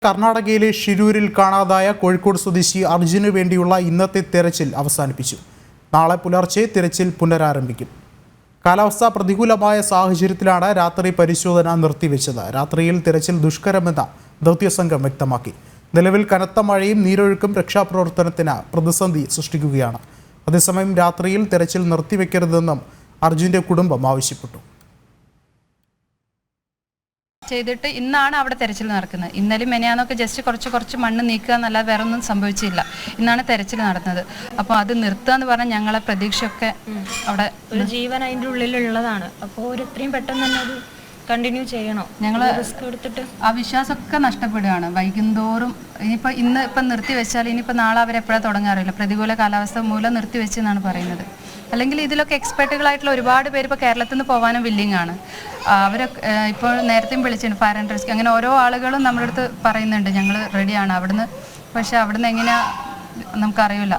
കർണാടകയിലെ ഷിരൂരിൽ കാണാതായ കോഴിക്കോട് സ്വദേശി അർജുന് വേണ്ടിയുള്ള ഇന്നത്തെ തെരച്ചിൽ അവസാനിപ്പിച്ചു. നാളെ പുലർച്ചെ തെരച്ചിൽ പുനരാരംഭിക്കും. കാലാവസ്ഥ പ്രതികൂലമായ സാഹചര്യത്തിലാണ് രാത്രി പരിശോധന നിർത്തിവെച്ചത്. രാത്രിയിൽ തെരച്ചിൽ ദുഷ്കരമെന്ന് ദൗത്യസംഘം വ്യക്തമാക്കി. നിലവിൽ കനത്ത മഴയും നീരൊഴുക്കും രക്ഷാപ്രവർത്തനത്തിന് പ്രതിസന്ധി സൃഷ്ടിക്കുകയാണ്. അതേസമയം രാത്രിയിൽ തെരച്ചിൽ നിർത്തിവെക്കരുതെന്നും അർജുന്റെ കുടുംബം ആവശ്യപ്പെട്ടു. ചെയ്തിട്ട് ഇന്നാണ് അവിടെ തെരച്ചിൽ നടക്കുന്നത്. ഇന്നലെ മെനയാന്നൊക്കെ ജസ്റ്റ് കുറച്ച് മണ്ണ് നീക്കുക എന്നല്ലാതെ വേറെ ഒന്നും സംഭവിച്ചില്ല. ഇന്നാണ് തെരച്ചിൽ നടന്നത്. അപ്പോൾ അത് നിർത്തുക എന്ന് പറഞ്ഞാൽ ഞങ്ങളെ പ്രതീക്ഷയൊക്കെ അവിടെ ഒരു ജീവൻ അതിൻ്റെ ഉള്ളിലുള്ളതാണ്. അപ്പോൾ ഒരു എത്രയും പെട്ടെന്ന് തന്നെ അത് കണ്ടിന്യൂ ചെയ്യണം. ഞങ്ങൾ റിസ്ക് എടുത്തിട്ട് ആ വിശ്വാസമൊക്കെ നഷ്ടപ്പെടുകയാണ്. വൈകുന്തോറും ഇപ്പം നിർത്തി വെച്ചാൽ ഇനിയിപ്പോൾ നാളെ അവരെപ്പോഴാണ് തുടങ്ങാറില്ല. പ്രതികൂല കാലാവസ്ഥ മൂലം നിർത്തി വെച്ചെന്നാണ് പറയുന്നത്. അല്ലെങ്കിൽ ഇതിലൊക്കെ എക്സ്പെർട്ടുകളായിട്ടുള്ള ഒരുപാട് പേര് ഇപ്പോൾ കേരളത്തിൽ നിന്ന് പോകാനും വില്ലിങ് ആണ്. അവർ ഇപ്പോൾ നേരത്തെയും വിളിച്ചിട്ടുണ്ട് ഫയർ ആൻഡ് റെസ്ക്യൂ. അങ്ങനെ ഓരോ ആളുകളും നമ്മുടെ അടുത്ത് പറയുന്നുണ്ട് ഞങ്ങൾ റെഡിയാണ് അവിടുന്ന്. പക്ഷെ അവിടുന്ന് എങ്ങനെയാ നമുക്കറിയില്ല.